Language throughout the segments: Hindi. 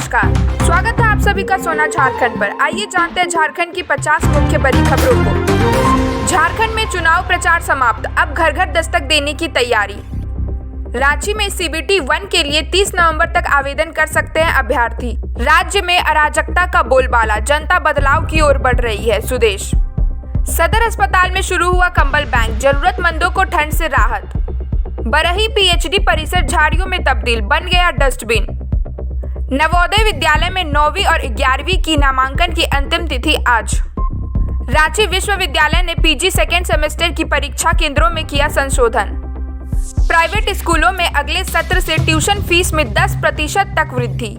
नमस्कार, स्वागत है आप सभी का सोना झारखंड पर। आइए जानते हैं झारखंड की 50 मुख्य बड़ी खबरों को। झारखंड में चुनाव प्रचार समाप्त, अब घर घर दस्तक देने की तैयारी। रांची में CBT 1 के लिए 30 नवंबर तक आवेदन कर सकते हैं अभ्यर्थी। राज्य में अराजकता का बोलबाला, जनता बदलाव की ओर बढ़ रही है। सुदेश। सदर अस्पताल में शुरू हुआ कंबल बैंक, जरूरतमंदों को ठंड से राहत। बरही PhD परिसर झाड़ियों में तब्दील, बन गया डस्टबिन। नवोदय विद्यालय में 9वीं और 11वीं की नामांकन की अंतिम तिथि आज। रांची विश्वविद्यालय ने PG सेकेंड सेमेस्टर की परीक्षा केंद्रों में किया संशोधन। प्राइवेट स्कूलों में अगले सत्र से ट्यूशन फीस में 10% तक वृद्धि।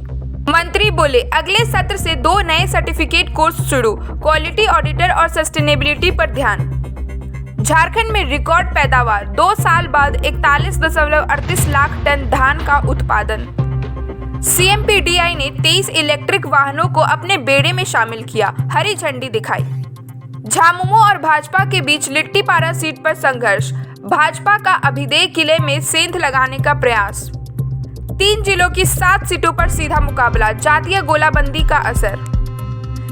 मंत्री बोले, अगले सत्र से 2 नए सर्टिफिकेट कोर्स शुरू, क्वालिटी ऑडिटर और सस्टेनेबिलिटी पर ध्यान। झारखंड में रिकॉर्ड पैदावार, 2 साल बाद 41.38 लाख टन धान का उत्पादन। CMPDI ने 23 इलेक्ट्रिक वाहनों को अपने बेड़े में शामिल किया, हरी झंडी दिखाई। झामुमो और भाजपा के बीच लिट्टीपारा सीट पर संघर्ष, भाजपा का अभिदेय किले में सेंध लगाने का प्रयास। 3 जिलों की 7 सीटों पर सीधा मुकाबला, जातीय गोलाबंदी का असर।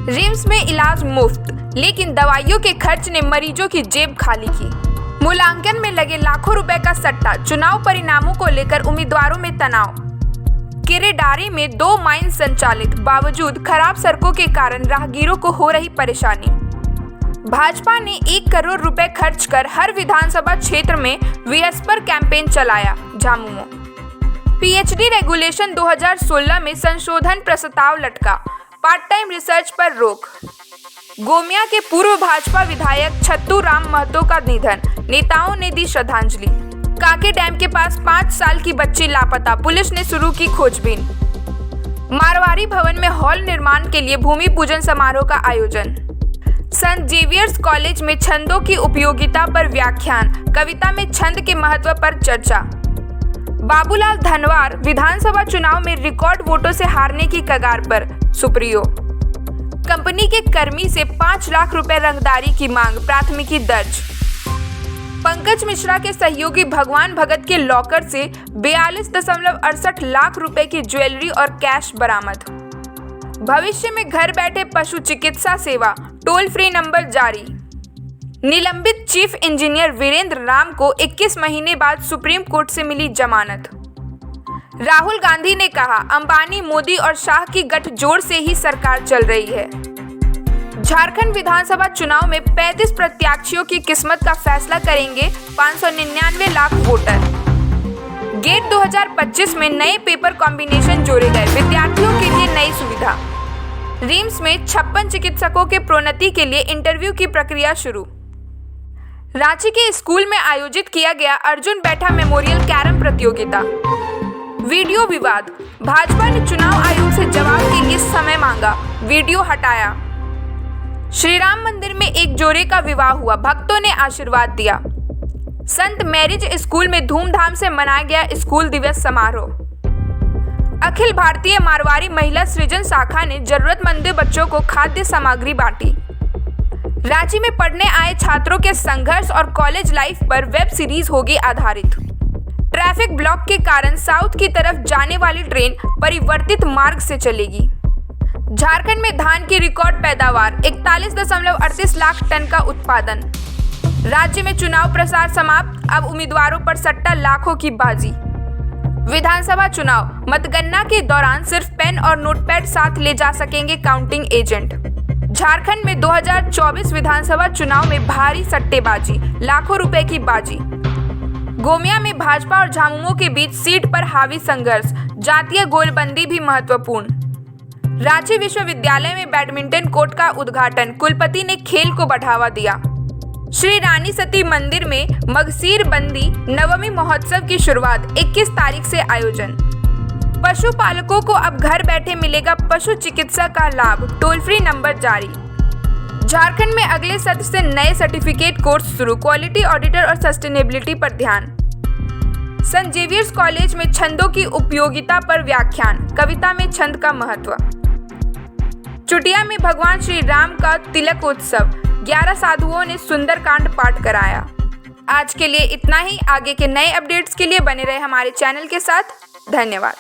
रिम्स में इलाज मुफ्त, लेकिन दवाइयों के खर्च ने मरीजों की जेब खाली की। मूल्यांकन में लगे लाखों रुपए का सट्टा, चुनाव परिणामों को लेकर उम्मीदवारों में तनाव। केरेडारी में 2 माइन संचालित, बावजूद खराब सड़कों के कारण राहगीरों को हो रही परेशानी। भाजपा ने 1 करोड़ रुपए खर्च कर हर विधानसभा क्षेत्र में विस्पर कैंपेन चलाया। झामुमो। PhD रेगुलेशन 2016 में संशोधन प्रस्ताव लटका, पार्ट टाइम रिसर्च पर रोक। गोमिया के पूर्व भाजपा विधायक छत्तू राम महतो का निधन, नेताओं ने दी श्रद्धांजलि। काके डैम के पास 5 साल की बच्ची लापता, पुलिस ने शुरू की खोजबीन। मारवाड़ी भवन में हॉल निर्माण के लिए भूमि पूजन समारोह का आयोजन। सेंट जेवियर्स कॉलेज में छंदों की उपयोगिता पर व्याख्यान, कविता में छंद के महत्व पर चर्चा। बाबूलाल धनवार विधानसभा चुनाव में रिकॉर्ड वोटों से हारने की कगार पर, सुप्रियो। कंपनी के कर्मी से 5 लाख रुपए रंगदारी की मांग, प्राथमिकी दर्ज। पंकज मिश्रा के सहयोगी भगवान भगत के लॉकर से 42.68 लाख रुपए की ज्वेलरी और कैश बरामद। भविष्य में घर बैठे पशु चिकित्सा सेवा, टोल फ्री नंबर जारी। निलंबित चीफ इंजीनियर वीरेंद्र राम को 21 महीने बाद सुप्रीम कोर्ट से मिली जमानत। राहुल गांधी ने कहा, अंबानी, मोदी और शाह की गठजोड़ से ही सरकार चल रही है। झारखंड विधानसभा चुनाव में 35 प्रत्याशियों की किस्मत का फैसला करेंगे 599 लाख वोटर। गेट 2025 में नए पेपर कॉम्बिनेशन जोड़े गए, विद्यार्थियों के लिए नई सुविधा। रिम्स में 56 चिकित्सकों के प्रोन्नति के लिए इंटरव्यू की प्रक्रिया शुरू। रांची के स्कूल में आयोजित किया गया अर्जुन बैठा मेमोरियल कैरम प्रतियोगिता। वीडियो विवाद, भाजपा ने चुनाव आयोग से जवाब के लिए समय मांगा, वीडियो हटाया। श्री राम मंदिर में एक जोड़े का विवाह हुआ, भक्तों ने आशीर्वाद दिया। संत मैरिज स्कूल में धूमधाम से मनाया गया स्कूल दिवस समारोह। अखिल भारतीय मारवाड़ी महिला सृजन शाखा ने जरूरतमंद बच्चों को खाद्य सामग्री बांटी। रांची में पढ़ने आए छात्रों के संघर्ष और कॉलेज लाइफ पर वेब सीरीज होगी आधारित। ट्रैफिक ब्लॉक के कारण साउथ की तरफ जाने वाली ट्रेन परिवर्तित मार्ग से चलेगी। झारखंड में धान की रिकॉर्ड पैदावार, 41.38 लाख टन का उत्पादन। राज्य में चुनाव प्रचार समाप्त, अब उम्मीदवारों पर सट्टा, लाखों की बाजी। विधानसभा चुनाव, मतगणना के दौरान सिर्फ पेन और नोटपैड साथ ले जा सकेंगे काउंटिंग एजेंट। झारखंड में 2024 विधानसभा चुनाव में भारी सट्टेबाजी, लाखों रुपए की बाजी। गोमिया में भाजपा और झामुमो के बीच सीट पर हावी संघर्ष, जातीय गोलबंदी भी महत्वपूर्ण। रांची विश्वविद्यालय में बैडमिंटन कोर्ट का उद्घाटन, कुलपति ने खेल को बढ़ावा दिया। श्री रानी सती मंदिर में मगसीर बंदी नवमी महोत्सव की शुरुआत, 21 तारीख से आयोजन। पशुपालकों को अब घर बैठे मिलेगा पशु चिकित्सा का लाभ, टोल फ्री नंबर जारी। झारखंड में अगले सत्र से नए सर्टिफिकेट कोर्स शुरू, क्वालिटी ऑडिटर और सस्टेनेबिलिटी पर ध्यान। सेंट जेवियर्स कॉलेज में छंदों की उपयोगिता पर व्याख्यान, कविता में छंद का महत्व। चुटिया में भगवान श्री राम का तिलकोत्सव, 11 साधुओं ने सुंदरकांड पाठ कराया। आज के लिए इतना ही। आगे के नए अपडेट्स के लिए बने रहे हमारे चैनल के साथ। धन्यवाद।